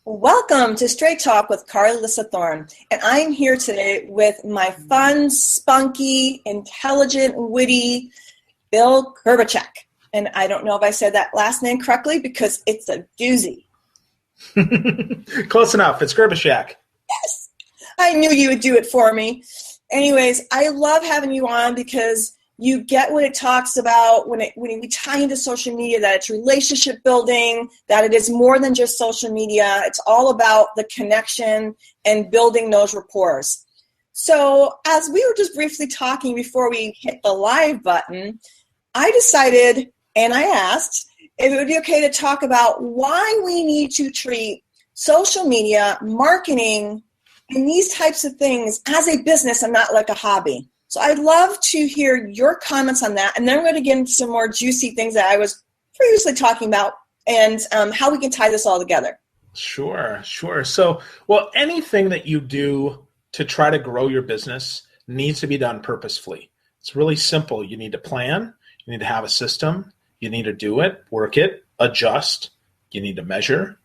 Welcome to Straight Talk with Alyssa Thorne, and I'm here today with my fun, spunky, intelligent, witty Phil Gerbyshak. And I don't know if I said that last name correctly because it's a doozy. Close enough. It's Gerbyshak. Yes, I knew you would do it for me. Anyways, I love having you on because you get what it talks about when we tie into social media, that it's relationship building, that it is more than just social media. It's all about the connection and building those rapports. So as we were just briefly talking before we hit the live button, I decided, and I asked, if it would be okay to talk about why we need to treat social media, marketing, and these types of things as a business and not like a hobby. So I'd love to hear your comments on that, and then we're going to get into some more juicy things that I was previously talking about and how we can tie this all together. Sure. So, anything that you do to try to grow your business needs to be done purposefully. It's really simple. You need to plan. You need to have a system. You need to do it, work it, adjust. You need to measure,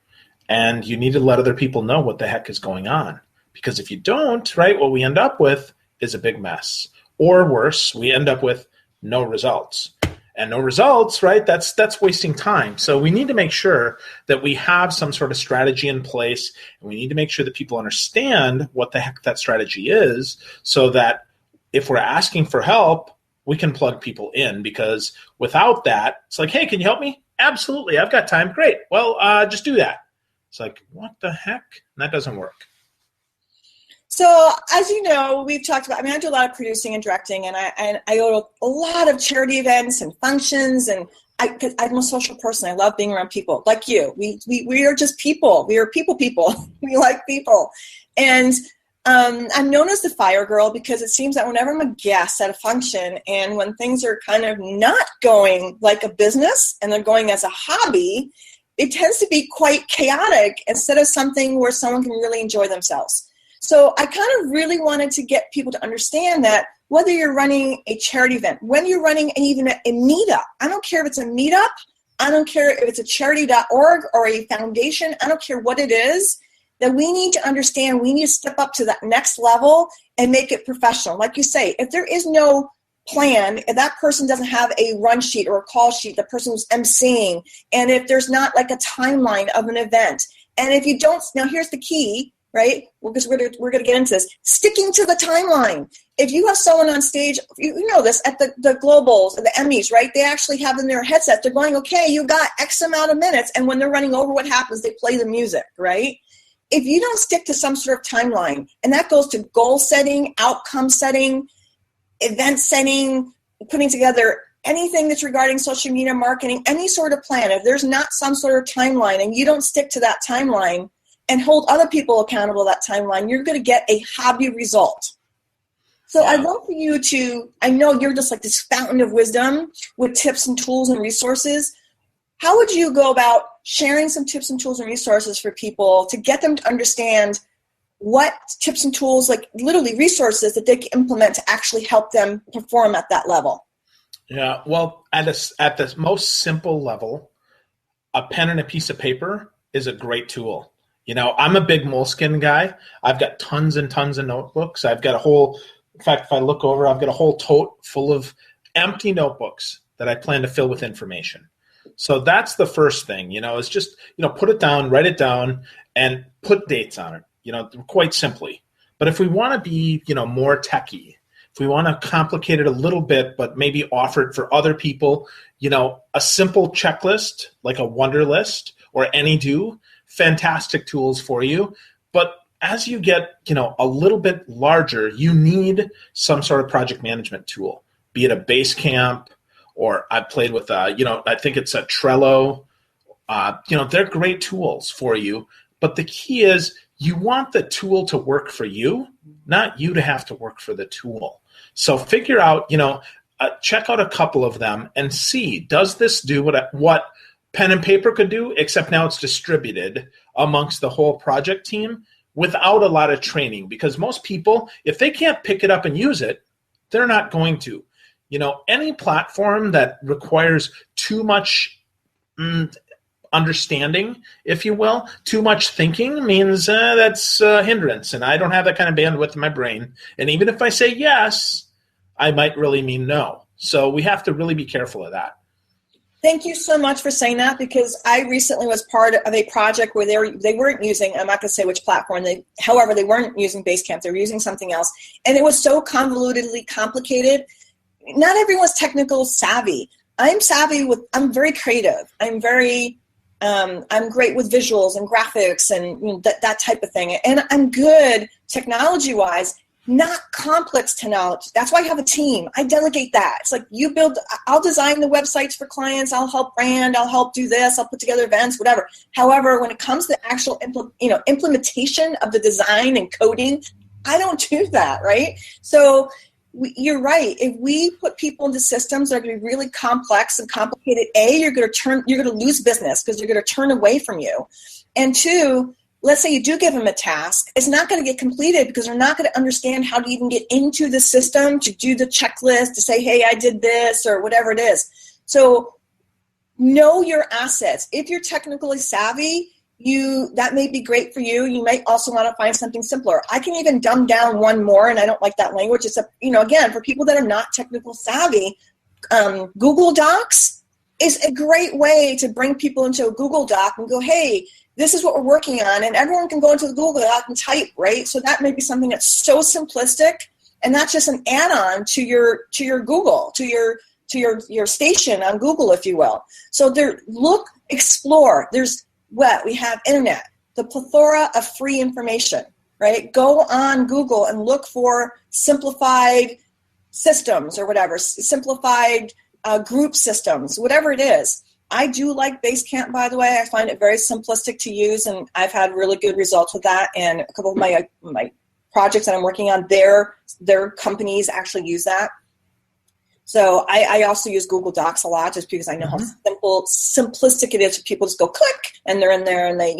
and you need to let other people know what the heck is going on. Because if you don't, right, what we end up with is a big mess. Or worse, we end up with no results. And no results, right, that's wasting time. So we need to make sure that we have some sort of strategy in place, and we need to make sure that people understand what the heck that strategy is, so that if we're asking for help, we can plug people in. Because without that, it's like, hey, can you help me? Absolutely, I've got time. Great. Well, just do that. It's like, what the heck? And that doesn't work. So, as you know, we've talked about, I do a lot of producing and directing, and I go to a lot of charity events and functions, and because I'm a social person. I love being around people like you. We are just people. We are people. We like people. And I'm known as the fire girl because it seems that whenever I'm a guest at a function and when things are kind of not going like a business and they're going as a hobby, it tends to be quite chaotic instead of something where someone can really enjoy themselves. So I kind of really wanted to get people to understand that whether you're running a charity event, when you're running even a meetup, I don't care if it's a meetup, I don't care if it's a charity.org or a foundation, I don't care what it is, that we need to understand we need to step up to that next level and make it professional. Like you say, if there is no plan, if that person doesn't have a run sheet or a call sheet, the person who's emceeing, and if there's not like a timeline of an event, and if you don't, now here's the key, right? Because we're going to get into this. Sticking to the timeline. If you have someone on stage, you know this, at the Globals, the Emmys, right? They actually have in their headset, they're going, okay, you got X amount of minutes. And when they're running over, what happens? They play the music, right? If you don't stick to some sort of timeline, and that goes to goal setting, outcome setting, event setting, putting together anything that's regarding social media marketing, any sort of plan, if there's not some sort of timeline and you don't stick to that timeline, and hold other people accountable to that timeline, you're going to get a hobby result. So I'd love for you to, I know you're just like this fountain of wisdom with tips and tools and resources. How would you go about sharing some tips and tools and resources for people to get them to understand what tips and tools, like literally resources that they can implement to actually help them perform at that level? Yeah, well, at the most simple level, a pen and a piece of paper is a great tool. You know, I'm a big Moleskine guy. I've got tons and tons of notebooks. I've got in fact, if I look over, I've got a whole tote full of empty notebooks that I plan to fill with information. So that's the first thing, is just, put it down, write it down, and put dates on it, quite simply. But if we want to be, more techie, if we want to complicate it a little bit, but maybe offer it for other people, a simple checklist, like a Wonder List or AnyDo, fantastic tools for you. But as you get, a little bit larger, you need some sort of project management tool, be it a Basecamp, or I've played with, I think it's a Trello. They're great tools for you. But the key is you want the tool to work for you, not you to have to work for the tool. So figure out, check out a couple of them and see, does this do what pen and paper could do, except now it's distributed amongst the whole project team without a lot of training? Because most people, if they can't pick it up and use it, they're not going to. Any platform that requires too much understanding, if you will. Too much thinking means that's a hindrance, and I don't have that kind of bandwidth in my brain. And even if I say yes, I might really mean no. So we have to really be careful of that. Thank you so much for saying that, because I recently was part of a project where they weren't using, I'm not going to say which platform, however, they weren't using Basecamp, they were using something else. And it was so convolutedly complicated. Not everyone's technical savvy. I'm very creative. I'm great with visuals and graphics and that type of thing. And I'm good technology-wise, not complex technology. That's why I have a team. I delegate that. It's like I'll design the websites for clients. I'll help brand. I'll help do this. I'll put together events, whatever. However, when it comes to actual implementation of the design and coding, I don't do that, right? So you're right. If we put people into systems that are going to be really complex and complicated, you're going to lose business because they're going to turn away from you. And two, let's say you do give them a task, it's not going to get completed because they're not going to understand how to even get into the system to do the checklist, to say, hey, I did this or whatever it is. So know your assets. If you're technically savvy, that may be great for you. You might also want to find something simpler. I can even dumb down one more, and I don't like that language. It's again, for people that are not technical savvy, Google Docs is a great way to bring people into a Google Doc and go, hey, this is what we're working on, and everyone can go into the Google Doc and type, right? So that may be something that's so simplistic, and that's just an add-on to your Google, to your station on Google, if you will. So explore. We have internet, the plethora of free information, right? Go on Google and look for simplified systems or whatever, simplified group systems, whatever it is. I do like Basecamp, by the way. I find it very simplistic to use, and I've had really good results with that. And a couple of my projects that I'm working on, their companies actually use that. So I also use Google Docs a lot, just because I know how simplistic it is for people to just go click and they're in there and they,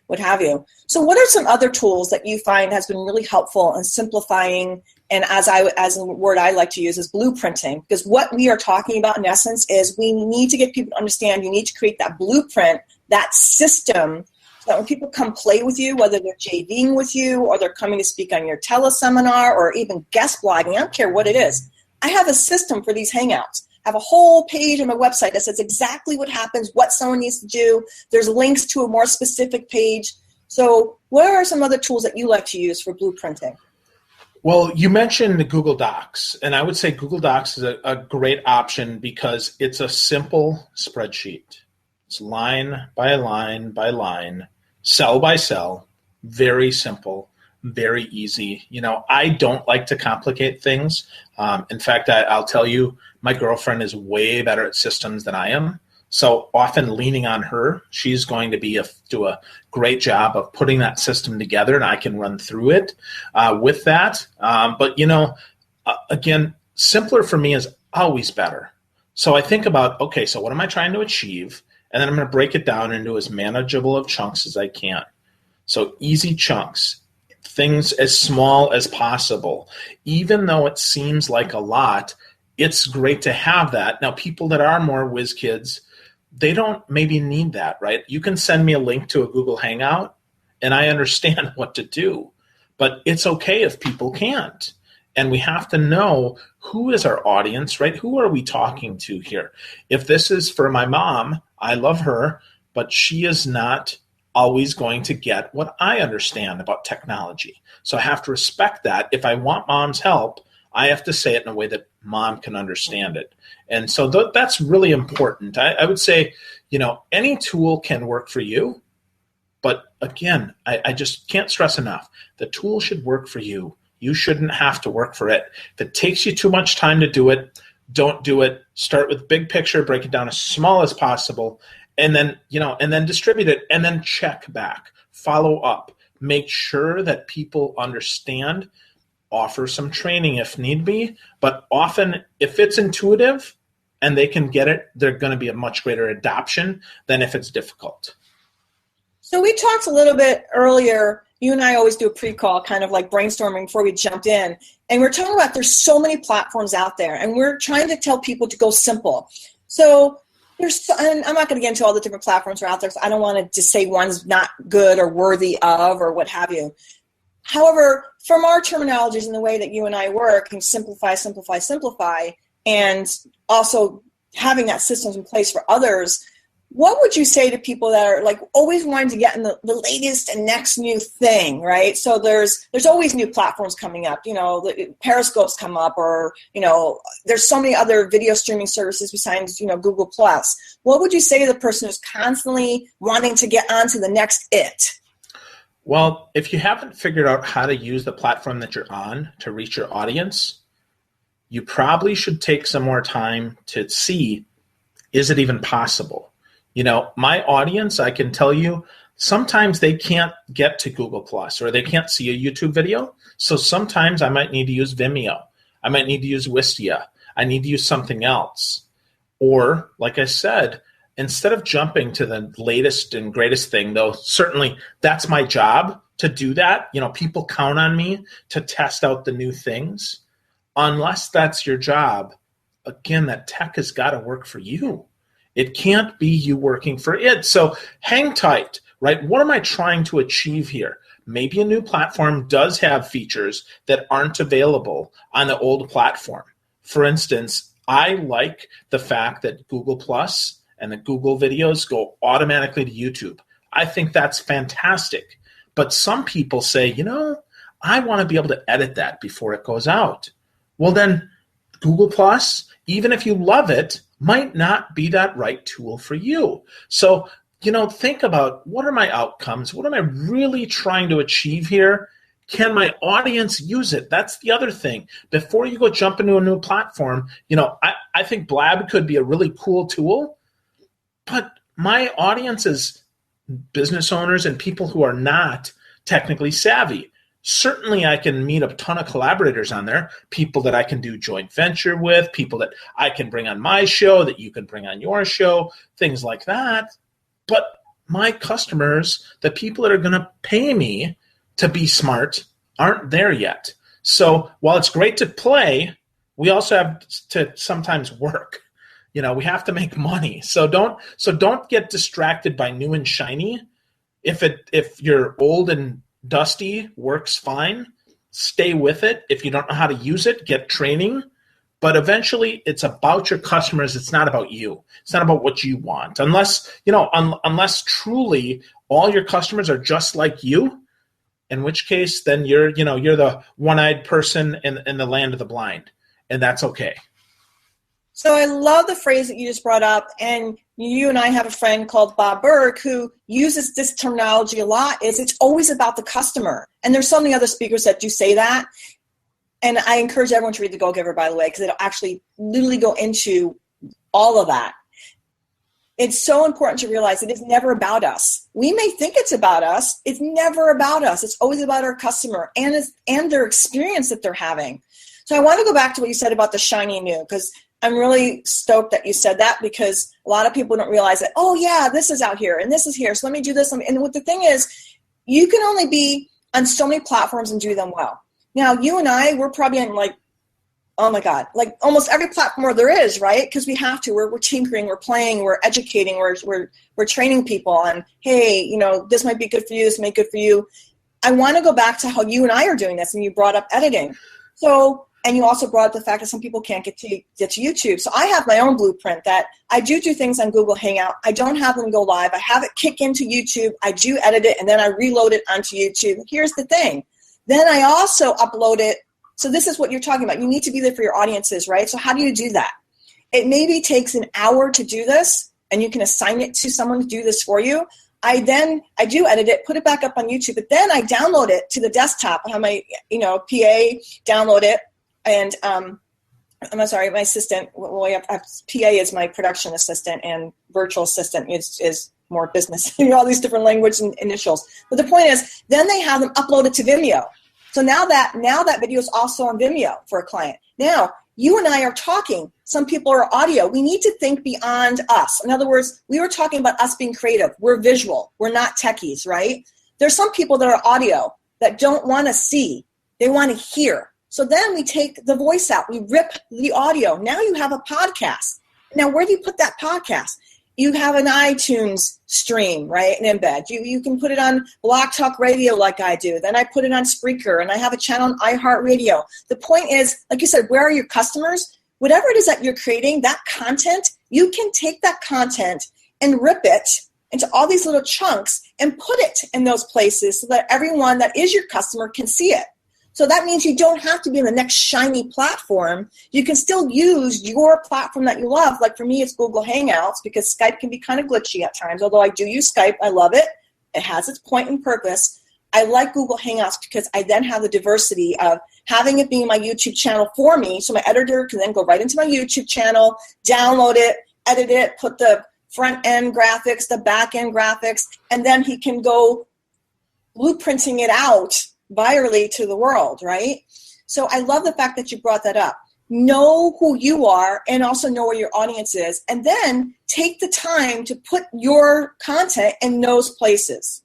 what have you. So what are some other tools that you find has been really helpful in simplifying? And as a word I like to use is blueprinting, because what we are talking about in essence is we need to get people to understand you need to create that blueprint, that system, so that when people come play with you, whether they're JVing with you or they're coming to speak on your teleseminar or even guest blogging, I don't care what it is. I have a system for these Hangouts. I have a whole page on my website that says exactly what happens, what someone needs to do. There's links to a more specific page. So what are some other tools that you like to use for blueprinting? Well, you mentioned the Google Docs, and I would say Google Docs is a great option because it's a simple spreadsheet. It's line by line by line, cell by cell, very simple, very easy. I don't like to complicate things. In fact, I'll tell you, my girlfriend is way better at systems than I am. So often leaning on her, she's going to do a great job of putting that system together, and I can run through it with that. But again, simpler for me is always better. So I think about, okay, so what am I trying to achieve? And then I'm going to break it down into as manageable of chunks as I can. So easy chunks, things as small as possible. Even though it seems like a lot, it's great to have that. Now, people that are more whiz kids, they don't maybe need that, right? You can send me a link to a Google Hangout, and I understand what to do. But it's okay if people can't. And we have to know who is our audience, right? Who are we talking to here? If this is for my mom, I love her, but she is not always going to get what I understand about technology. So I have to respect that. If I want mom's help, I have to say it in a way that mom can understand it. And so that's really important. I would say, any tool can work for you. But again, I just can't stress enough. The tool should work for you. You shouldn't have to work for it. If it takes you too much time to do it, don't do it. Start with big picture, break it down as small as possible, and then, and then distribute it, and then check back, follow up, make sure that people understand, offer some training if need be. But often, if it's intuitive and they can get it, they're going to be a much greater adoption than if it's difficult. So we talked a little bit earlier, you and I always do a pre-call, kind of like brainstorming before we jumped in. And we're talking about there's so many platforms out there, and we're trying to tell people to go simple. So and I'm not going to get into all the different platforms that are out there, so I don't want to just say one's not good or worthy of or what have you. However, from our terminologies and the way that you and I work, and simplify, and also having that systems in place for others, what would you say to people that are like always wanting to get in the latest and next new thing, right? So there's always new platforms coming up, the Periscopes come up, or, there's so many other video streaming services besides, Google Plus. What would you say to the person who's constantly wanting to get onto the next it? Well, if you haven't figured out how to use the platform that you're on to reach your audience, you probably should take some more time to see, is it even possible? My audience, I can tell you, sometimes they can't get to Google Plus or they can't see a YouTube video. So sometimes I might need to use Vimeo. I might need to use Wistia. I need to use something else. Or, like I said, instead of jumping to the latest and greatest thing, though certainly that's my job to do that. People count on me to test out the new things. Unless that's your job, again, that tech has got to work for you. It can't be you working for it. So hang tight, right? What am I trying to achieve here? Maybe a new platform does have features that aren't available on the old platform. For instance, I like the fact that Google Plus and the Google videos go automatically to YouTube. I think that's fantastic. But some people say, I want to be able to edit that before it goes out. Well, then Google Plus, even if you love it, might not be that right tool for you. So, think about, what are my outcomes? What am I really trying to achieve here? Can my audience use it? That's the other thing. Before you go jump into a new platform, I think Blab could be a really cool tool, but my audience is business owners and people who are not technically savvy. Certainly I can meet a ton of collaborators on there, people that I can do joint venture with, people that I can bring on my show, that you can bring on your show, things like that. But my customers, the people that are going to pay me to be smart, aren't there yet. So while it's great to play, we also have to sometimes work. We have to make money. So don't get distracted by new and shiny. If you're old and dusty works fine, stay with it. If you don't know how to use it, get training. But eventually it's about your customers. It's not about you. It's not about what you want. Unless truly all your customers are just like you, in which case then you're the one-eyed person in the land of the blind. And that's okay. So I love the phrase that you just brought up, and you and I have a friend called Bob Burke who uses this terminology a lot. It's always about the customer. And there's so many other speakers that do say that. And I encourage everyone to read The Go-Giver, by the way, because it'll actually literally go into all of that. It's so important to realize it is never about us. We may think it's about us. It's never about us. It's always about our customer and their experience that they're having. So I want to go back to what you said about the shiny new, because I'm really stoked that you said that, because a lot of people don't realize that, oh yeah, this is out here and this is here, so let me do this. And what the thing is, you can only be on so many platforms and do them well. Now, you and I, we're probably on almost every platform there is, right? Because we have to. We're tinkering, we're playing, we're educating, we're training people on, hey, this might be good for you, this might be good for you. I want to go back to how you and I are doing this, and you brought up editing. So, and you also brought up the fact that some people can't get to YouTube. So I have my own blueprint that I do things on Google Hangout. I don't have them go live. I have it kick into YouTube. I do edit it, and then I reload it onto YouTube. Here's the thing. Then I also upload it. So this is what you're talking about. You need to be there for your audiences, right? So how do you do that? It maybe takes an hour to do this, and you can assign it to someone to do this for you. I do edit it, put it back up on YouTube, but then I download it to the desktop. I have my PA download it. And I'm sorry, my assistant, PA is my production assistant, and virtual assistant is more business, all these different language and initials. But the point is, then they have them uploaded to Vimeo. So now that video is also on Vimeo for a client. Now, you and I are talking. Some people are audio. We need to think beyond us. In other words, we were talking about us being creative. We're visual. We're not techies, right? There's some people that are audio that don't want to see. They want to hear. So then we take the voice out. We rip the audio. Now you have a podcast. Now, where do you put that podcast? you have an iTunes stream, right? An embed. You can put it on Blog Talk Radio like I do. Then I put it on Spreaker, and I have a channel on iHeartRadio. The point is, like you said, where are your customers? Whatever it is that you're creating, that content, you can take that content and rip it into all these little chunks and put it in those places so that everyone that is your customer can see it. So that means you don't have to be in the next shiny platform. You can still use your platform that you love. Like for me, it's Google Hangouts because Skype can be kind of glitchy at times. Although I do use Skype, I love it. It has its point and purpose. I like Google Hangouts because I then have the diversity of having it being my YouTube channel for me. So my editor can then go right into my YouTube channel, download it, edit it, put the front end graphics, the back end graphics, and then he can go blueprinting it out virally to the world, right? So I love the fact that you brought that up. Know who you are and also know where your audience is, and then take the time to put your content in those places.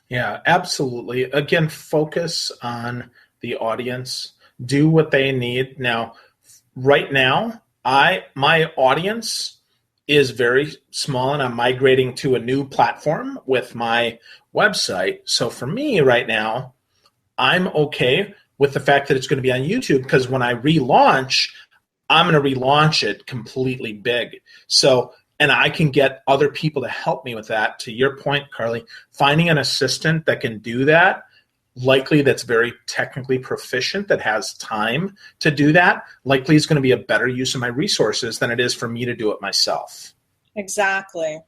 Yeah, absolutely. Again, focus on the audience. Do what they need. Now, right now, my audience is very small, and I'm migrating to a new platform with my website. So for me right now, I'm okay with the fact that it's going to be on YouTube because when I relaunch, I'm going to relaunch it completely big. So, and I can get other people to help me with that. To your point, Carly, finding an assistant that can do that, likely that's very technically proficient, that has time to do that, likely is going to be a better use of my resources than it is for me to do it myself. Exactly.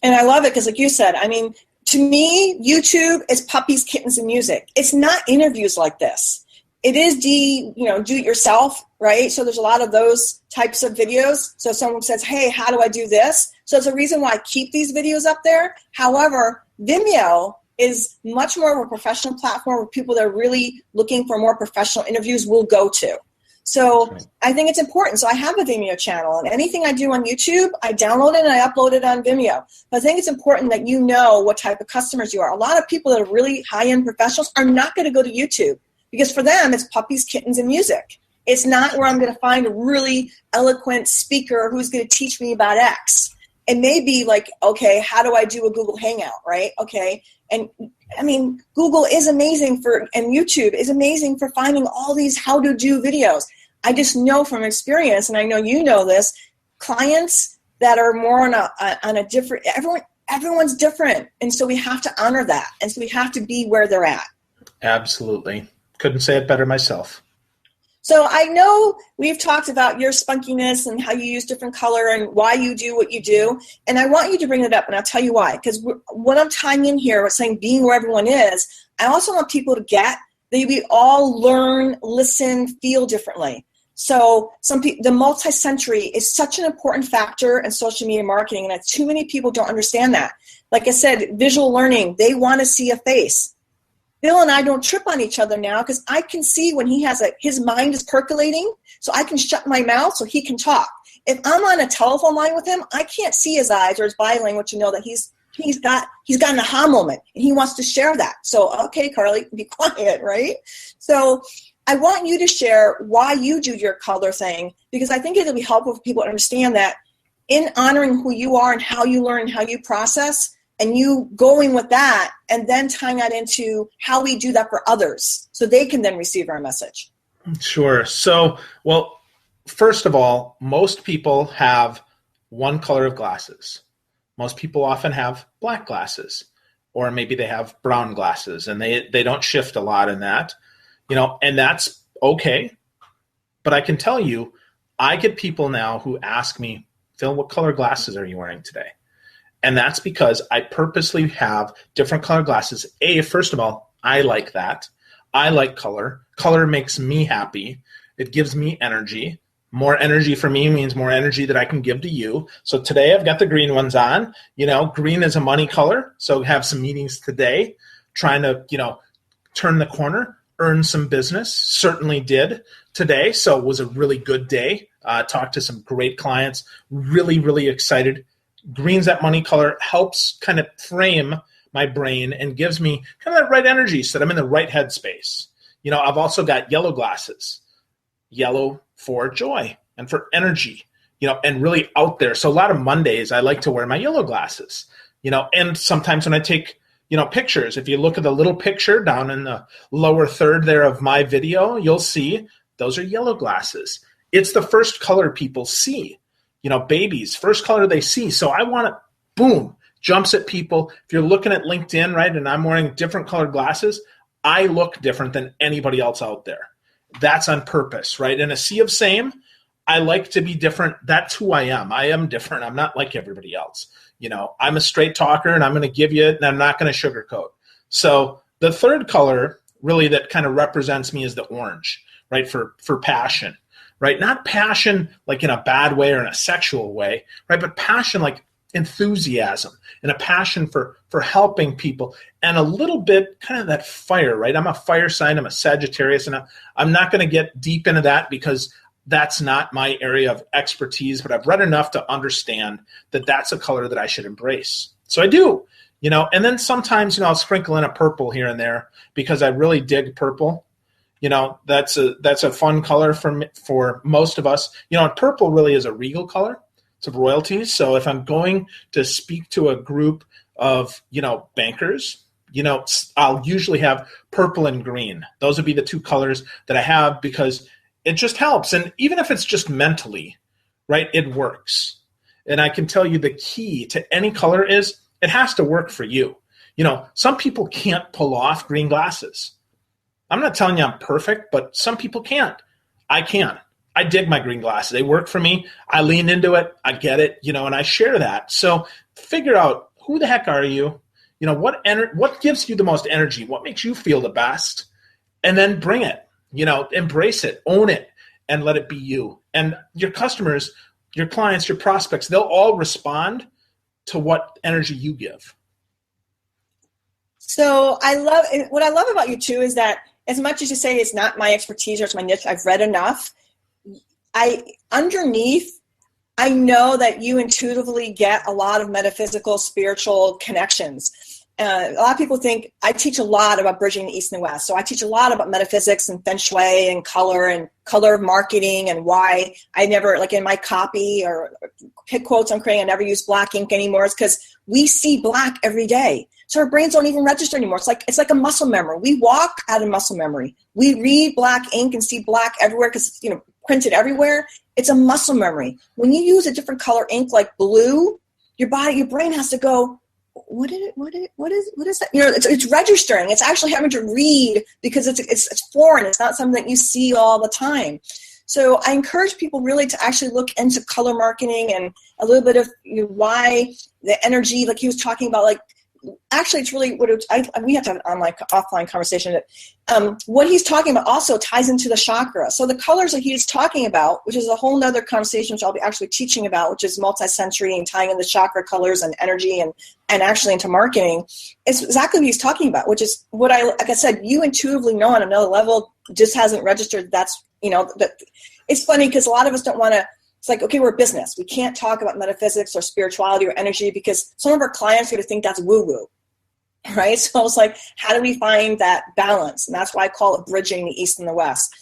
And I love it because like you said, I mean, to me, YouTube is puppies, kittens, and music. It's not interviews like this. It is do it yourself, right? So there's a lot of those types of videos. So if someone says, hey, how do I do this? So it's a reason why I keep these videos up there. However, Vimeo is much more of a professional platform where people that are really looking for more professional interviews will go to. So I think it's important. So I have a Vimeo channel, and anything I do on YouTube, I download it and I upload it on Vimeo. But I think it's important that you know what type of customers you are. A lot of people that are really high-end professionals are not going to go to YouTube because for them, it's puppies, kittens, and music. It's not where I'm going to find a really eloquent speaker who's going to teach me about X. It may be like, okay, how do I do a Google Hangout, right? Okay, and I mean, Google is amazing and YouTube is amazing for finding all these how-to-do videos. I just know from experience, and I know you know this, clients that are more on a different, everyone's different, and so we have to honor that, and so we have to be where they're at. Absolutely. Couldn't say it better myself. So I know we've talked about your spunkiness and how you use different color and why you do what you do. And I want you to bring it up, and I'll tell you why. Because what I'm tying in here with saying being where everyone is, I also want people to get that we all learn, listen, feel differently. So the multi-sensory is such an important factor in social media marketing, and too many people don't understand that. Like I said, visual learning, they want to see a face. Bill and I don't trip on each other now because I can see when his mind is percolating, so I can shut my mouth so he can talk. If I'm on a telephone line with him, I can't see his eyes or his body language to know that he's got an aha moment and he wants to share that. So, okay, Carly, be quiet, right? So I want you to share why you do your color thing because I think it'll be helpful for people to understand that in honoring who you are and how you learn and how you process, and you going with that and then tying that into how we do that for others so they can then receive our message. Sure. So, well, first of all, most people have one color of glasses. Most people often have black glasses, or maybe they have brown glasses, and they don't shift a lot in that, and that's okay. But I can tell you, I get people now who ask me, Phil, what color glasses are you wearing today? And that's because I purposely have different color glasses. First of all, I like that. I like color. Color makes me happy. It gives me energy. More energy for me means more energy that I can give to you. So today I've got the green ones on. Green is a money color. So have some meetings today, trying to, turn the corner, earn some business. Certainly did today. So it was a really good day. Talked to some great clients. Really, really excited. Green's that money color, helps kind of frame my brain and gives me kind of that right energy so that I'm in the right headspace. I've also got yellow glasses. Yellow for joy and for energy. and really out there. So a lot of Mondays, I like to wear my yellow glasses, and sometimes when I take, pictures, if you look at the little picture down in the lower third there of my video, you'll see those are yellow glasses. It's the first color people see, babies, first color they see. So I want it, boom, jumps at people. If you're looking at LinkedIn, right, and I'm wearing different colored glasses, I look different than anybody else out there. That's on purpose, right? In a sea of same, I like to be different. That's who I am. I am different. I'm not like everybody else. I'm a straight talker, and I'm going to give you it, and I'm not going to sugarcoat. So the third color really that kind of represents me is the orange, right, for passion, right? Not passion like in a bad way or in a sexual way, right, but passion like enthusiasm and a passion for helping people, and a little bit kind of that fire, right? I'm a fire sign. I'm a Sagittarius, and I'm not going to get deep into that because that's not my area of expertise, but I've read enough to understand that that's a color that I should embrace. So I do, and then sometimes, I'll sprinkle in a purple here and there because I really dig purple. That's a fun color for most of us. And purple really is a regal color. It's of royalty. So if I'm going to speak to a group of, bankers, I'll usually have purple and green. Those would be the two colors that I have because it just helps. And even if it's just mentally, right, it works. And I can tell you the key to any color is it has to work for you. Some people can't pull off green glasses. I'm not telling you I'm perfect, but some people can't. I can. I dig my green glasses. They work for me. I lean into it. I get it, and I share that. So figure out who the heck are you? What gives you the most energy? What makes you feel the best? And then bring it. Embrace it, own it, and let it be you. And your customers, your clients, your prospects, they'll all respond to what energy you give. So what I love about you too is that as much as you say it's not my expertise or it's my niche, I've read enough. I know that you intuitively get a lot of metaphysical, spiritual connections. A lot of people think I teach a lot about bridging the East and the West. So I teach a lot about metaphysics and feng shui and color marketing and why I never, like in my copy or pick quotes I'm creating, I never use black ink anymore. It's because we see black every day. So our brains don't even register anymore. It's like a muscle memory. We walk out of muscle memory. We read black ink and see black everywhere because it's printed everywhere. It's a muscle memory. When you use a different color ink like blue, your brain has to go, what is that? It's registering. It's actually having to read because it's foreign. It's not something that you see all the time. So I encourage people really to actually look into color marketing and a little bit of why the energy, like he was talking about, like actually it's really we have to have an offline conversation. What he's talking about also ties into the chakra. So the colors that he's talking about, which is a whole nother conversation which I'll be actually teaching about, which is multi-sensory and tying in the chakra colors and energy and actually into marketing, is exactly what he's talking about, which is what like I said, you intuitively know on another level, just hasn't registered. That's, that it's funny because a lot of us don't want to. It's like, okay, we're a business. We can't talk about metaphysics or spirituality or energy because some of our clients are going to think that's woo-woo, right? So it's like, how do we find that balance? And that's why I call it bridging the East and the West.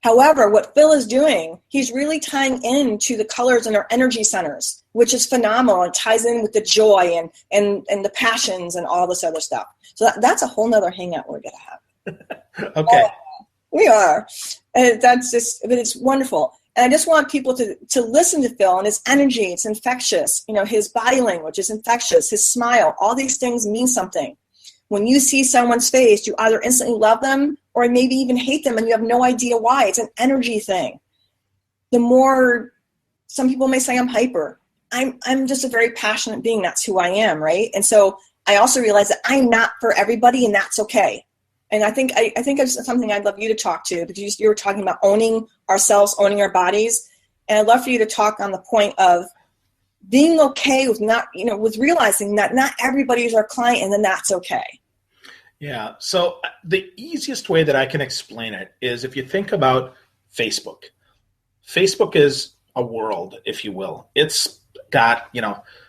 However, what Phil is doing, he's really tying into the colors in our energy centers, which is phenomenal. It ties in with the joy and the passions and all this other stuff. So that's a whole nother hangout we're going to have. Okay. We are. And but it's wonderful. And I just want people to listen to Phil and his energy. It's infectious. His body language is infectious. His smile, all these things mean something. When you see someone's face, you either instantly love them or maybe even hate them and you have no idea why. It's an energy thing. Some people may say I'm hyper. I'm just a very passionate being. That's who I am, right? And so I also realize that I'm not for everybody and that's okay. And I think it's something I'd love you to talk to, because you were talking about owning ourselves, owning our bodies. And I'd love for you to talk on the point of being okay with with realizing that not everybody is our client and then that's okay. Yeah. So the easiest way that I can explain it is if you think about Facebook. Facebook is a world, if you will. It's got,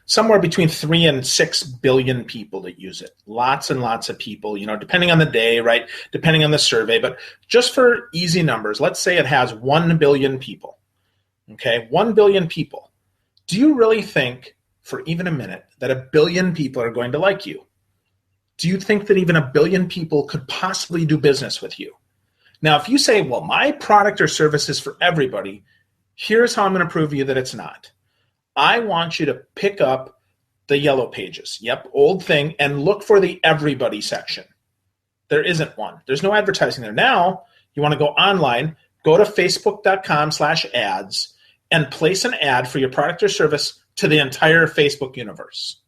somewhere between 3 and 6 billion people that use it. Lots and lots of people, depending on the day, right? Depending on the survey. But just for easy numbers, let's say it has 1 billion people. Okay, 1 billion people. Do you really think for even a minute that 1 billion people are going to like you? Do you think that even 1 billion people could possibly do business with you? Now, if you say, well, my product or service is for everybody, here's how I'm going to prove to you that it's not. I want you to pick up the yellow pages. Yep, old thing, and look for the everybody section. There isn't one. There's no advertising there. Now, you want to go online, go to facebook.com/ads, and place an ad for your product or service to the entire Facebook universe.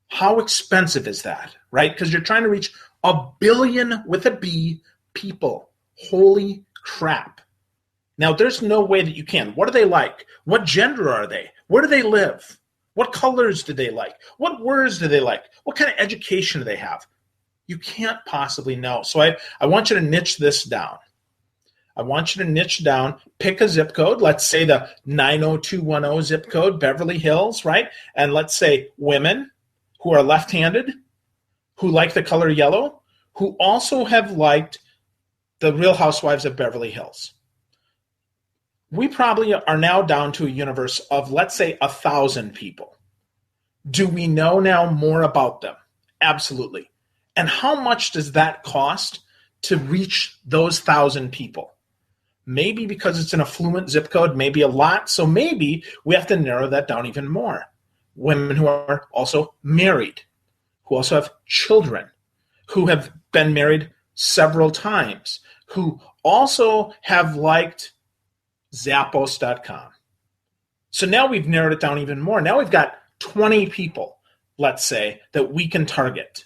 How expensive is that, right? Because you're trying to reach 1 billion with a B people. Holy crap. Now, there's no way that you can. What do they like? What gender are they? Where do they live? What colors do they like? What words do they like? What kind of education do they have? You can't possibly know. So I want you to niche this down. I want you to niche down, pick a zip code. Let's say the 90210 zip code, Beverly Hills, right? And let's say women who are left-handed, who like the color yellow, who also have liked the Real Housewives of Beverly Hills. We probably are now down to a universe of, let's say, 1,000 people. Do we know now more about them? Absolutely. And how much does that cost to reach those 1,000 people? Maybe because it's an affluent zip code, maybe a lot. So maybe we have to narrow that down even more. Women who are also married, who also have children, who have been married several times, who also have liked Zappos.com. So now we've narrowed it down even more. Now we've got 20 people, let's say, that we can target.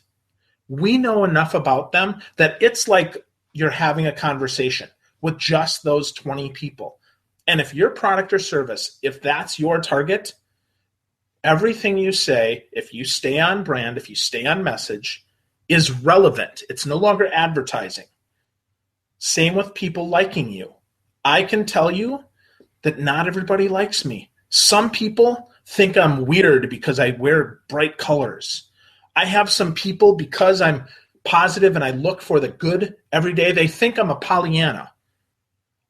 We know enough about them that it's like you're having a conversation with just those 20 people. And if your product or service, if that's your target, everything you say, if you stay on brand, if you stay on message, is relevant. It's no longer advertising. Same with people liking you. I can tell you that not everybody likes me. Some people think I'm weird because I wear bright colors. I have some people, because I'm positive and I look for the good every day, they think I'm a Pollyanna.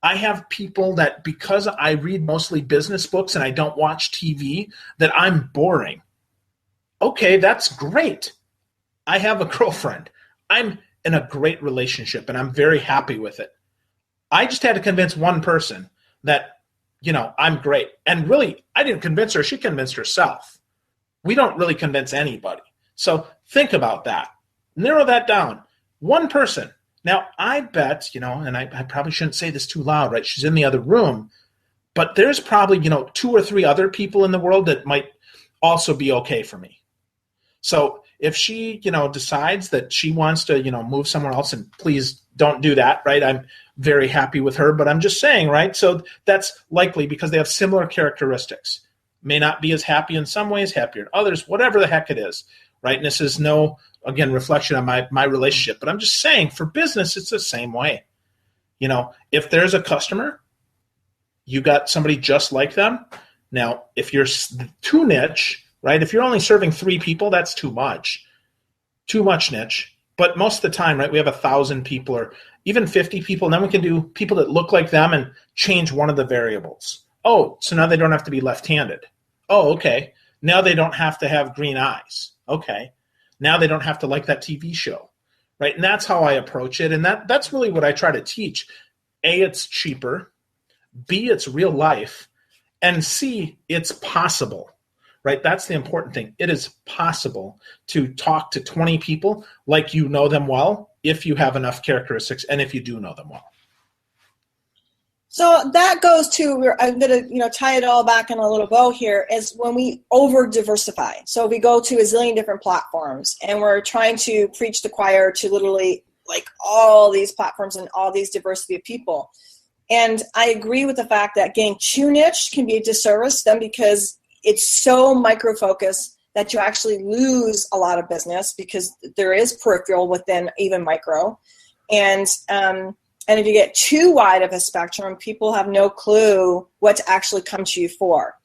I have people that, because I read mostly business books and I don't watch TV, that I'm boring. Okay, that's great. I have a girlfriend. I'm in a great relationship and I'm very happy with it. I just had to convince one person that, I'm great. And really, I didn't convince her. She convinced herself. We don't really convince anybody. So think about that. Narrow that down. One person. Now, I bet, and I probably shouldn't say this too loud, right? She's in the other room. But there's probably, 2 or 3 other people in the world that might also be okay for me. So if she, decides that she wants to, move somewhere else, and please don't do that, right? I'm very happy with her, but I'm just saying, right? So that's likely because they have similar characteristics. May not be as happy in some ways, happier in others, whatever the heck it is, right? And this is no, again, reflection on my relationship, but I'm just saying for business, it's the same way. If there's a customer, you got somebody just like them. Now, if you're too niche, right? If you're only serving 3 people, that's too much niche. But most of the time, right, we have 1,000 people or even 50 people, and then we can do people that look like them and change one of the variables. Oh, so now they don't have to be left-handed. Oh, okay. Now they don't have to have green eyes. Okay. Now they don't have to like that TV show, right? And that's how I approach it. And that's really what I try to teach. A, it's cheaper. B, it's real life. And C, it's possible. Right? That's the important thing. It is possible to talk to 20 people like you know them well if you have enough characteristics and if you do know them well. So that goes to, I'm going to tie it all back in a little bow here, is when we over diversify. So we go to a zillion different platforms and we're trying to preach the choir to literally like all these platforms and all these diversity of people. And I agree with the fact that getting too niche can be a disservice then, because it's so micro-focused that you actually lose a lot of business because there is peripheral within even micro. And if you get too wide of a spectrum, people have no clue what to actually come to you for.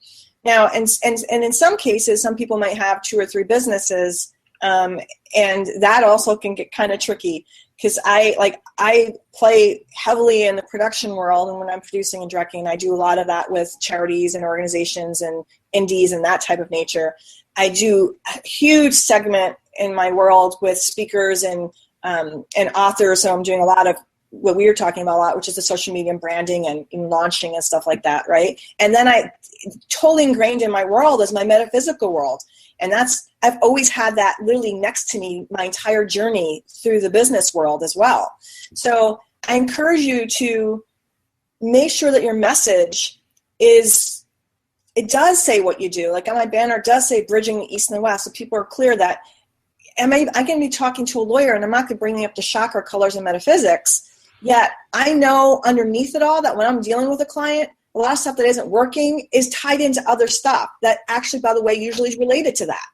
Now, and in some cases, some people might have 2 or 3 businesses And that also can get kind of tricky because I play heavily in the production world, and when I'm producing and directing, I do a lot of that with charities and organizations and indies and that type of nature. I do a huge segment in my world with speakers and authors, so I'm doing a lot of what we were talking about a lot, which is the social media and branding and launching and stuff like that, right? And then I totally ingrained in my world is my metaphysical world. And I've always had that literally next to me my entire journey through the business world as well. So I encourage you to make sure that your message it does say what you do. Like on my banner, it does say bridging the East and the West. So people are clear that I'm going to be talking to a lawyer and I'm not going to bring up the chakra colors and metaphysics. Yet I know underneath it all that when I'm dealing with a client, a lot of stuff that isn't working is tied into other stuff that actually, by the way, usually is related to that.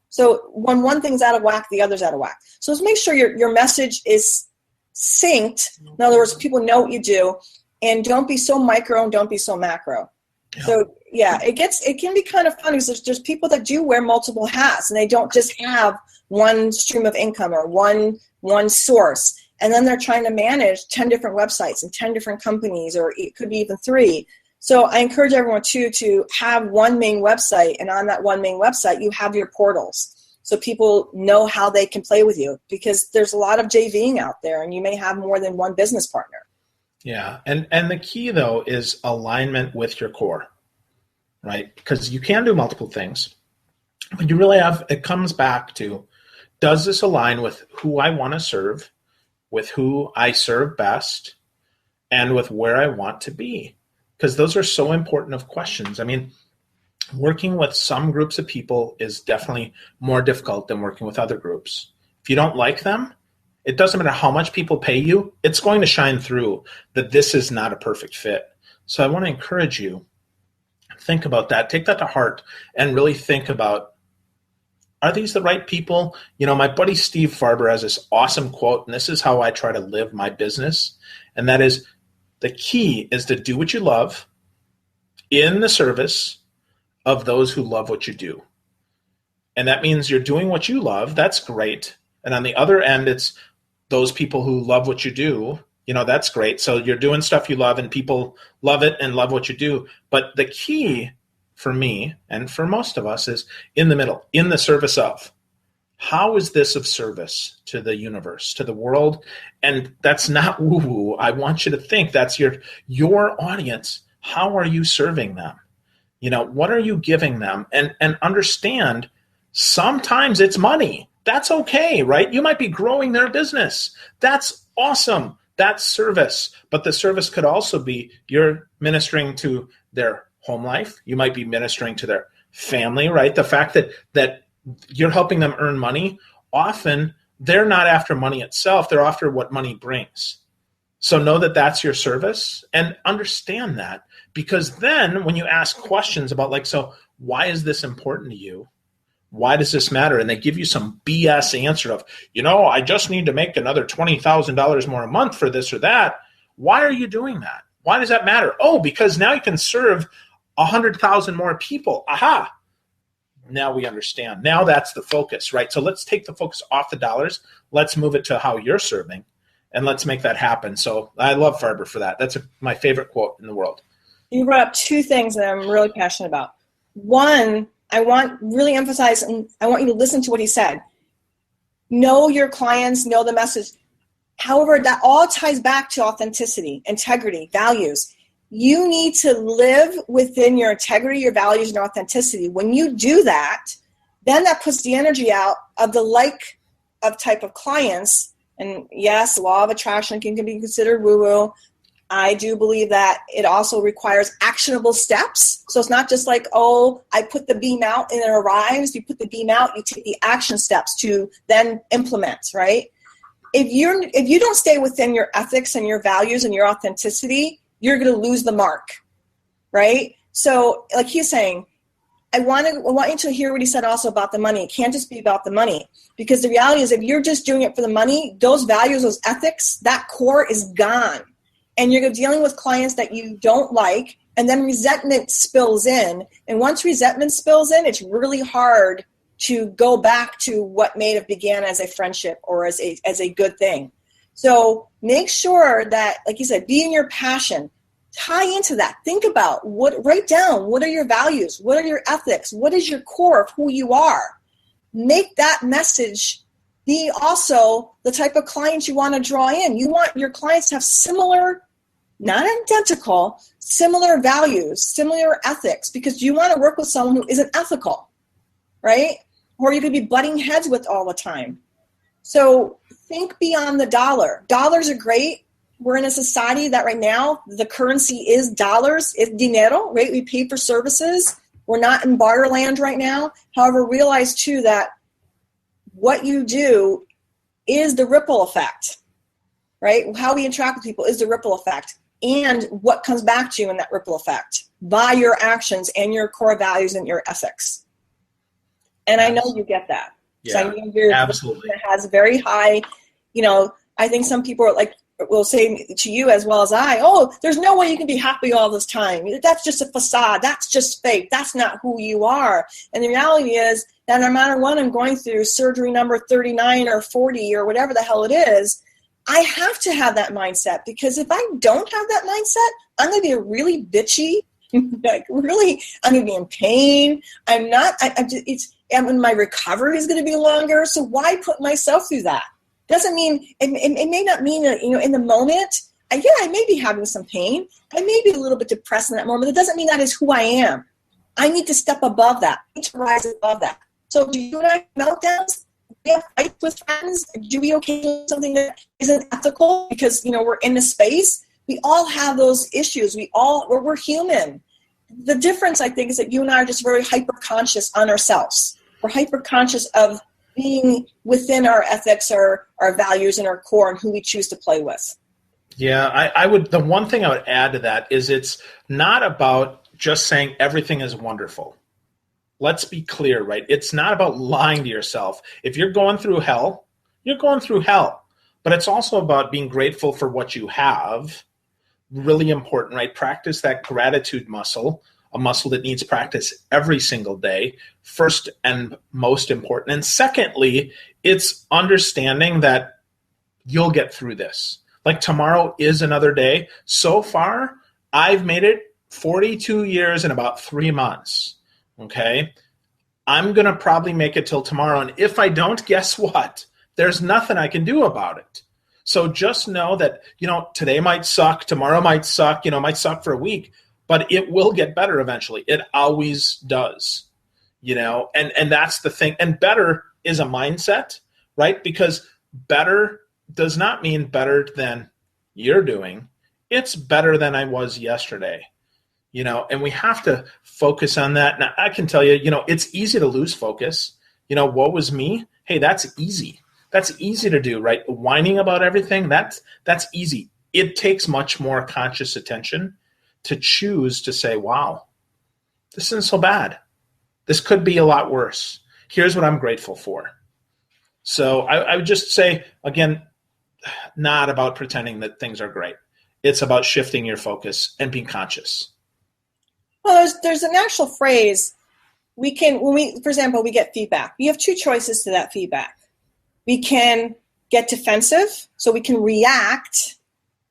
So when one thing's out of whack, the other's out of whack. So let's make sure your message is synced. In other words, people know what you do, and don't be so micro and don't be so macro. Yeah. So yeah, it can be kind of fun because there's people that do wear multiple hats and they don't just have one stream of income or one source. And then they're trying to manage 10 different websites and 10 different companies, or it could be even 3. So I encourage everyone to have one main website, and on that one main website, you have your portals. So people know how they can play with you, because there's a lot of JVing out there and you may have more than one business partner. Yeah. And the key though is alignment with your core, right? Because you can do multiple things, but you really it comes back to, does this align with who I want to serve, with who I serve best, and with where I want to be? Because those are so important of questions. I mean, working with some groups of people is definitely more difficult than working with other groups. If you don't like them, it doesn't matter how much people pay you, it's going to shine through that this is not a perfect fit. So I want to encourage you, think about that, take that to heart, and really think about, are these the right people? You know, my buddy Steve Farber has this awesome quote, and this is how I try to live my business, and that is, the key is to do what you love in the service of those who love what you do. And that means you're doing what you love. That's great. And on the other end, it's those people who love what you do. You know, that's great. So you're doing stuff you love and people love it and love what you do. But the key for me and for most of us is in the middle, in the service of. How is this of service to the universe, to the world? And that's not woo-woo. I want you to think that's your audience. How are you serving them? You know, what are you giving them? And understand, sometimes it's money. That's okay, right? You might be growing their business. That's awesome. That's service. But the service could also be you're ministering to their home life. You might be ministering to their family, right? The fact that you're helping them earn money, often they're not after money itself. They're after what money brings. So know that that's your service and understand that, because then when you ask questions about so why is this important to you? Why does this matter? And they give you some BS answer of, I just need to make another $20,000 more a month for this or that. Why are you doing that? Why does that matter? Oh, because now you can serve 100,000 more people. Aha. Now we understand. Now that's the focus, right? So let's take the focus off the dollars. Let's move it to how you're serving, and let's make that happen. So I love Farber for that. That's my favorite quote in the world. You brought up 2 things that I'm really passionate about. One, I want really emphasize, and I want you to listen to what he said. Know your clients, know the message. However, that all ties back to authenticity, integrity, values. You need to live within your integrity, your values, and authenticity. When you do that, then that puts the energy out of the of type of clients. And yes, law of attraction can be considered woo-woo. I do believe that it also requires actionable steps. So it's not just I put the beam out and it arrives. You put the beam out, you take the action steps to then implement, right? If you don't stay within your ethics and your values and your authenticity, you're going to lose the mark, right? So like he's saying, I want you to hear what he said also about the money. It can't just be about the money, because the reality is if you're just doing it for the money, those values, those ethics, that core is gone. And you're dealing with clients that you don't like, and then resentment spills in. And once resentment spills in, it's really hard to go back to what may have began as a friendship or as a good thing. So make sure that, like you said, be in your passion. Tie into that. Think about write down, what are your values? What are your ethics? What is your core of who you are? Make that message be also the type of clients you want to draw in. You want your clients to have similar, not identical, similar values, similar ethics, because you want to work with someone who isn't ethical, right? Or you could be butting heads with all the time. So think beyond the dollar. Dollars are great. We're in a society that right now the currency is dollars, it's dinero, right? We pay for services. We're not in barter land right now. However, realize too that what you do is the ripple effect, right? How we interact with people is the ripple effect, and what comes back to you in that ripple effect by your actions and your core values and your ethics. And I know you get that. Yeah, so I know you're absolutely. That has very high, I think some people are like, will say to you as well as I, oh, there's no way you can be happy all this time. That's just a facade. That's just fake. That's not who you are. And the reality is that no matter what I'm going through, surgery number 39 or 40 or whatever the hell it is, I have to have that mindset, because if I don't have that mindset, I'm going to be a really bitchy, like really, I'm going to be in pain. I'm not, and my recovery is going to be longer. So why put myself through that? Doesn't mean, it may not mean that, in the moment, I may be having some pain. I may be a little bit depressed in that moment. It doesn't mean that is who I am. I need to step above that. I need to rise above that. So do you and I have meltdowns? Do we have fights with friends? Do we okay with something that isn't ethical because, we're in the space? We all have those issues. We're human. The difference, I think, is that you and I are just very hyper-conscious on ourselves. We're hyper-conscious of being within our ethics, our values, and our core, and who we choose to play with. Yeah, I would. The one thing I would add to that is it's not about just saying everything is wonderful. Let's be clear, right? It's not about lying to yourself. If you're going through hell, you're going through hell. But it's also about being grateful for what you have. Really important, right? Practice that gratitude muscle, a muscle that needs practice every single day, first and most important. And secondly, it's understanding that you'll get through this. Like tomorrow is another day. So far, I've made it 42 years in about 3 months. Okay? I'm going to probably make it till tomorrow. And if I don't, guess what? There's nothing I can do about it. So just know that, today might suck, tomorrow might suck, might suck for a week, but it will get better eventually. It always does, and that's the thing. And better is a mindset, right? Because better does not mean better than you're doing. It's better than I was yesterday, and we have to focus on that. Now, I can tell you, it's easy to lose focus. Woe is me. Hey, that's easy. That's easy to do, right? Whining about everything, that's easy. It takes much more conscious attention to choose to say, wow, this isn't so bad. This could be a lot worse. Here's what I'm grateful for. So I would just say, again, not about pretending that things are great. It's about shifting your focus and being conscious. Well, there's an actual phrase. For example, we get feedback. We have two choices to that feedback. We can get defensive, so we can react,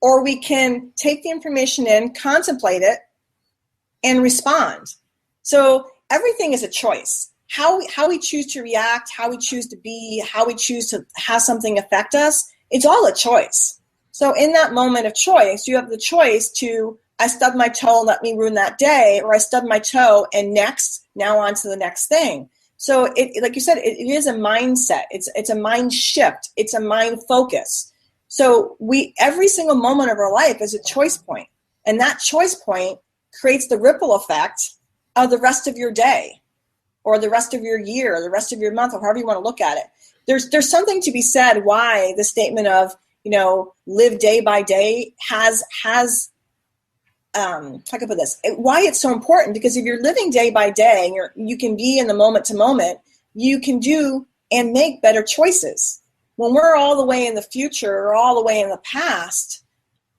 or we can take the information in, contemplate it, and respond. So everything is a choice. How we choose to react, how we choose to be, how we choose to have something affect us, it's all a choice. So in that moment of choice, you have the choice to, I stubbed my toe and let me ruin that day, or I stubbed my toe and now on to the next thing. So it, like you said, it is a mindset. It's a mind shift. It's a mind focus. So every single moment of our life is a choice point. And that choice point creates the ripple effect of the rest of your day or the rest of your year or the rest of your month or however you want to look at it. There's something to be said why the statement of, live day by day has how can I put this? Why it's so important, because if you're living day by day and you can be in the moment to moment, you can do and make better choices. When we're all the way in the future or all the way in the past,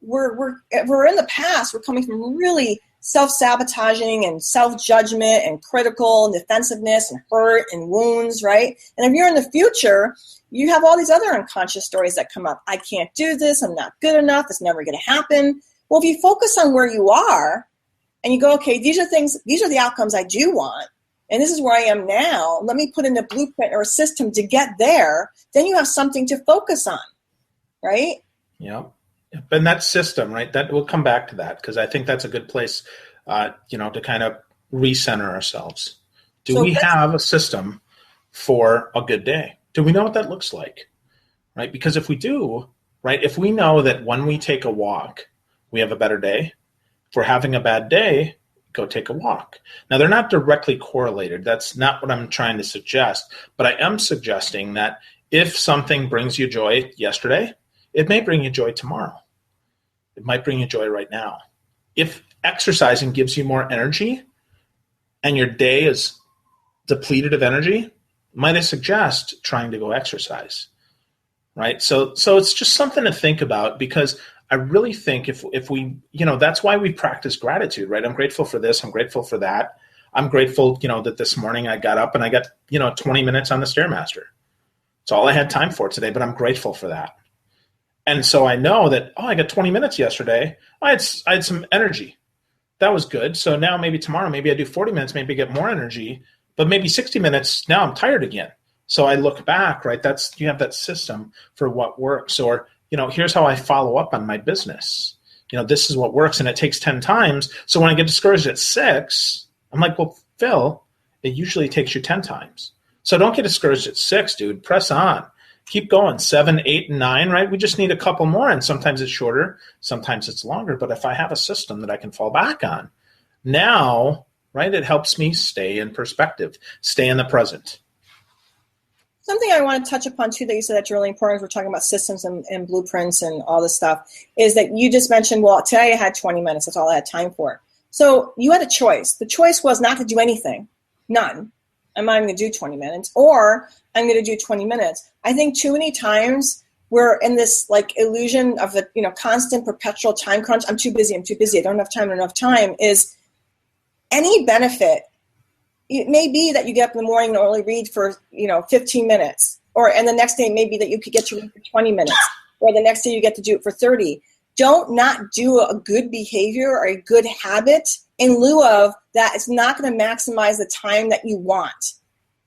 we're in the past. We're coming from really self-sabotaging and self-judgment and critical and defensiveness and hurt and wounds, right? And if you're in the future, you have all these other unconscious stories that come up. I can't do this. I'm not good enough. It's never going to happen. Well, if you focus on where you are and you go, okay, these are the outcomes I do want, and this is where I am now. Let me put in a blueprint or a system to get there. Then you have something to focus on, right? Yeah. And that system, right? That we'll come back to that because I think that's a good place, to kind of recenter ourselves. Do we have a system for a good day? Do we know what that looks like? Right? Because if we do, right, if we know that when we take a walk, we have a better day. If we're having a bad day, go take a walk. Now, they're not directly correlated. That's not what I'm trying to suggest. But I am suggesting that if something brings you joy yesterday, it may bring you joy tomorrow. It might bring you joy right now. If exercising gives you more energy and your day is depleted of energy, might I suggest trying to go exercise, right? So it's just something to think about because I really think if we, that's why we practice gratitude, right? I'm grateful for this. I'm grateful for that. I'm grateful, that this morning I got up and I got, 20 minutes on the Stairmaster. It's all I had time for today, but I'm grateful for that. And so I know that, I got 20 minutes yesterday. I had some energy. That was good. So now maybe tomorrow, maybe I do 40 minutes, maybe I get more energy, but maybe 60 minutes, now I'm tired again. So I look back, right? You have that system for what works. Or, here's how I follow up on my business. This is what works and it takes 10 times. So when I get discouraged at 6, I'm like, well, Phil, it usually takes you 10 times. So don't get discouraged at 6, dude. Press on. Keep going. 7, 8, and 9, right? We just need a couple more. And sometimes it's shorter. Sometimes it's longer. But if I have a system that I can fall back on, now, right, it helps me stay in perspective, stay in the present. Something I want to touch upon, too, that you said that's really important as we're talking about systems and blueprints and all this stuff, is that you just mentioned, well, today I had 20 minutes. That's all I had time for. So you had a choice. The choice was not to do anything. None. I'm not going to do 20 minutes. Or I'm going to do 20 minutes. I think too many times we're in this illusion of a constant perpetual time crunch. I'm too busy. I don't have time. Is any benefit. It may be that you get up in the morning and only read for 15 minutes, and the next day maybe that you could get to read for 20 minutes, or the next day you get to do it for 30. Don't not do a good behavior or a good habit in lieu of that. It's not going to maximize the time that you want.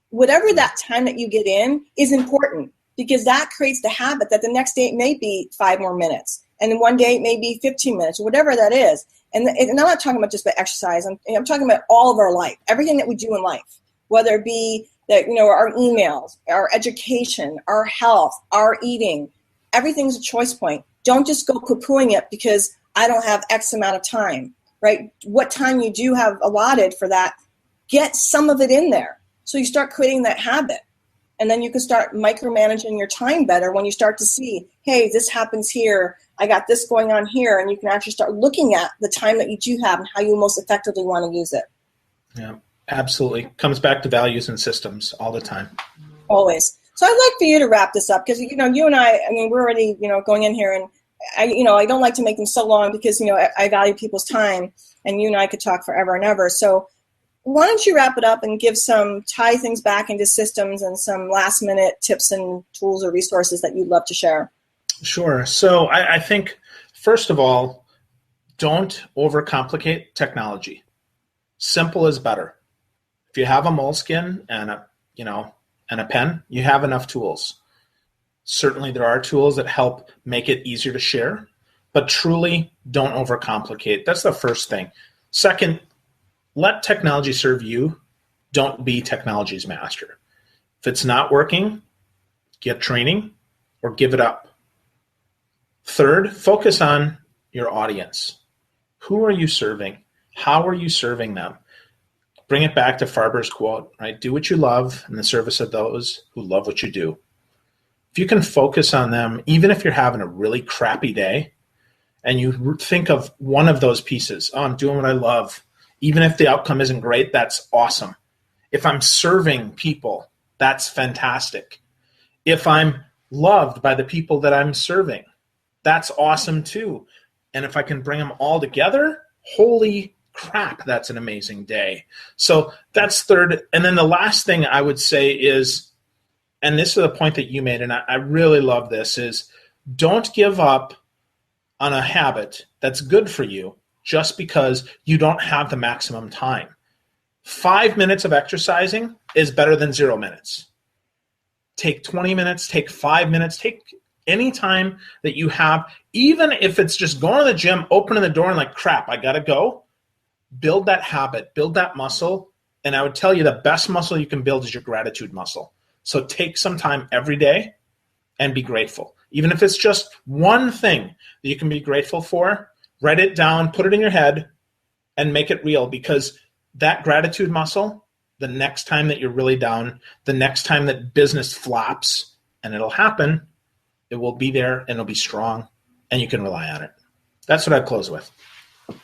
Whatever that time that you get in is important because that creates the habit that the next day it may be 5 more minutes, and then one day it may be 15 minutes, whatever that is. And I'm not talking about just about exercise. I'm talking about all of our life, everything that we do in life, whether it be that, our emails, our education, our health, our eating, everything's a choice point. Don't just go poo-pooing it because I don't have X amount of time, right? What time you do have allotted for that, get some of it in there. So you start creating that habit. And then you can start micromanaging your time better when you start to see, hey, this happens here. I got this going on here. And you can actually start looking at the time that you do have and how you most effectively want to use it. Yeah, absolutely. Comes back to values and systems all the time. Always. So I'd like for you to wrap this up because, you and I mean, we're already, going in here and I don't like to make them so long because, I value people's time and you and I could talk forever and ever. So why don't you wrap it up and tie things back into systems and some last minute tips and tools or resources that you'd love to share? Sure. So I think, first of all, don't overcomplicate technology. Simple is better. If you have a moleskin and a pen, you have enough tools. Certainly there are tools that help make it easier to share, but truly don't overcomplicate. That's the first thing. Second, let technology serve you. Don't be technology's master. If it's not working, get training or give it up. Third, focus on your audience. Who are you serving? How are you serving them? Bring it back to Farber's quote, right? Do what you love in the service of those who love what you do. If you can focus on them, even if you're having a really crappy day, and you think of one of those pieces, I'm doing what I love. Even if the outcome isn't great, that's awesome. If I'm serving people, that's fantastic. If I'm loved by the people that I'm serving, that's awesome too. And if I can bring them all together, holy crap, that's an amazing day. So that's third. And then the last thing I would say is, and this is the point that you made, and I really love this, is don't give up on a habit that's good for you just because you don't have the maximum time. 5 minutes of exercising is better than 0 minutes. Take 20 minutes, take 5 minutes, take any time that you have, even if it's just going to the gym, opening the door and like, crap, I got to go. Build that habit, build that muscle. And I would tell you the best muscle you can build is your gratitude muscle. So take some time every day and be grateful. Even if it's just one thing that you can be grateful for, write it down, put it in your head, and make it real, because that gratitude muscle, the next time that you're really down, the next time that business flops, and it'll happen, it will be there and it'll be strong and you can rely on it. That's what I'd close with.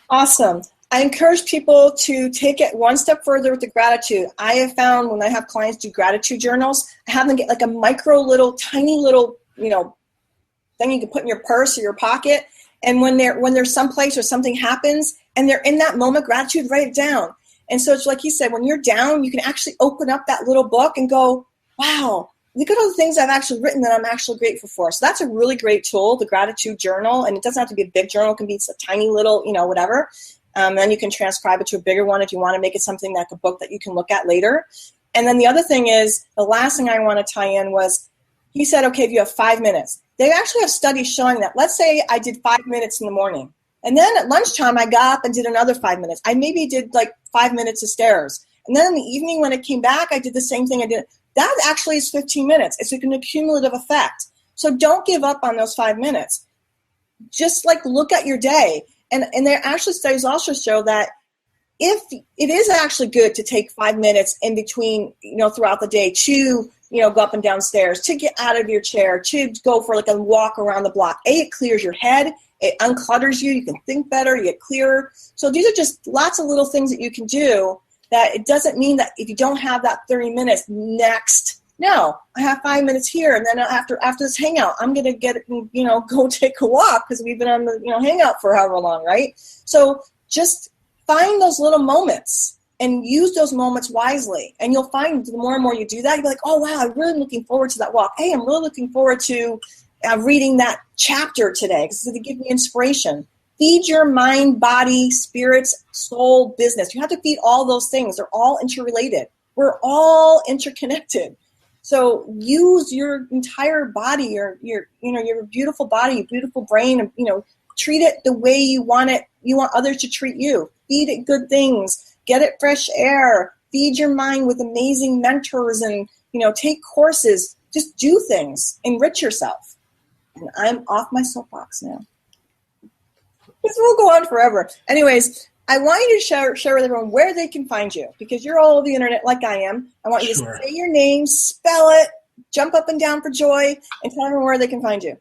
Awesome. I encourage people to take it one step further with the gratitude. I have found when I have clients do gratitude journals, I have them get like a micro little, tiny little, thing you can put in your purse or your pocket. And when they're someplace or something happens and they're in that moment, gratitude, write it down. And so it's like you said, when you're down, you can actually open up that little book and go, wow, look at all the things I've actually written that I'm actually grateful for. So that's a really great tool, the gratitude journal. And it doesn't have to be a big journal. It can be a tiny little, whatever. Then you can transcribe it to a bigger one if you want to make it something like a book that you can look at later. And then the other thing is, the last thing I want to tie in was, he said, okay, if you have 5 minutes. They actually have studies showing that. Let's say I did 5 minutes in the morning. And then at lunchtime, I got up and did another 5 minutes. I maybe did like 5 minutes of stairs. And then in the evening when I came back, I did the same thing I did. That actually is 15 minutes. It's like an accumulative effect. So don't give up on those 5 minutes. Just like look at your day. And there actually studies also show that if it is actually good to take 5 minutes in between, throughout the day to, go up and down stairs, to get out of your chair, to go for like a walk around the block. It clears your head. It unclutters you. You can think better. You get clearer. So these are just lots of little things that you can do. That it doesn't mean that if you don't have that 30 minutes next, no, I have 5 minutes here, and then after this hangout, I'm gonna go take a walk because we've been on the hangout for however long, right? So just find those little moments and use those moments wisely, and you'll find the more and more you do that, you'll be like, oh wow, I'm really looking forward to that walk. Hey, I'm really looking forward to reading that chapter today because it's gonna give me inspiration. Feed your mind, body, spirits, soul, business. You have to feed all those things. They're all interrelated. We're all interconnected. So use your entire body, your beautiful body, your beautiful brain, treat it the way you want it. You want others to treat you. Feed it good things. Get it fresh air. Feed your mind with amazing mentors and, take courses. Just do things. Enrich yourself. And I'm off my soapbox now. This will go on forever. Anyways, I want you to share with everyone where they can find you, because you're all over the internet like I am. I want you to say your name, spell it, jump up and down for joy, and tell everyone where they can find you.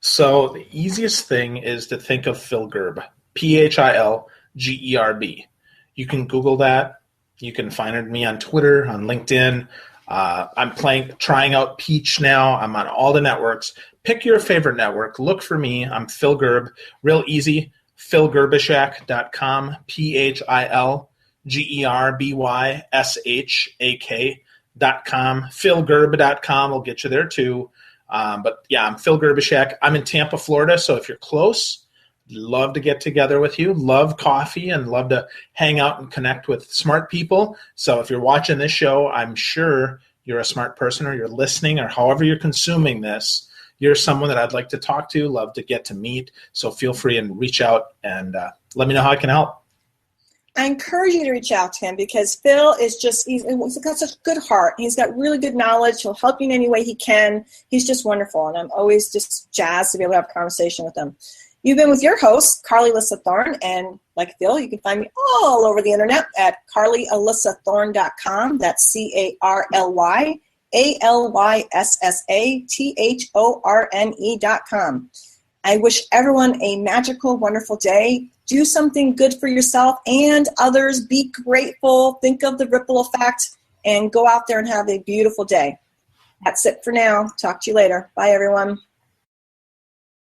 So the easiest thing is to think of Phil Gerb, Philgerb. You can Google that. You can find me on Twitter, on LinkedIn. I'm trying out Peach now. I'm on all the networks. Pick your favorite network. Look for me. I'm Phil Gerb. Real easy. PhilGerbyshak.com. PhilGerbyshak.com. PhilGerb.com will get you there too. But yeah, I'm Phil Gerbyshak. I'm in Tampa, Florida. So if you're close, love to get together with you. Love coffee and love to hang out and connect with smart people. So if you're watching this show, I'm sure you're a smart person, or you're listening, or however you're consuming this. You're someone that I'd like to talk to, love to get to meet. So feel free and reach out and let me know how I can help. I encourage you to reach out to him, because Phil is he's got such a good heart. He's got really good knowledge. He'll help you in any way he can. He's just wonderful. And I'm always just jazzed to be able to have a conversation with him. You've been with your host, Alyssa Thorne. And like Phil, you can find me all over the internet at CarlyAlyssaThorne.com. That's CarlyAlyssaThorne.com. I wish everyone a magical, wonderful day. Do something good for yourself and others. Be grateful. Think of the ripple effect and go out there and have a beautiful day. That's it for now. Talk to you later. Bye, everyone.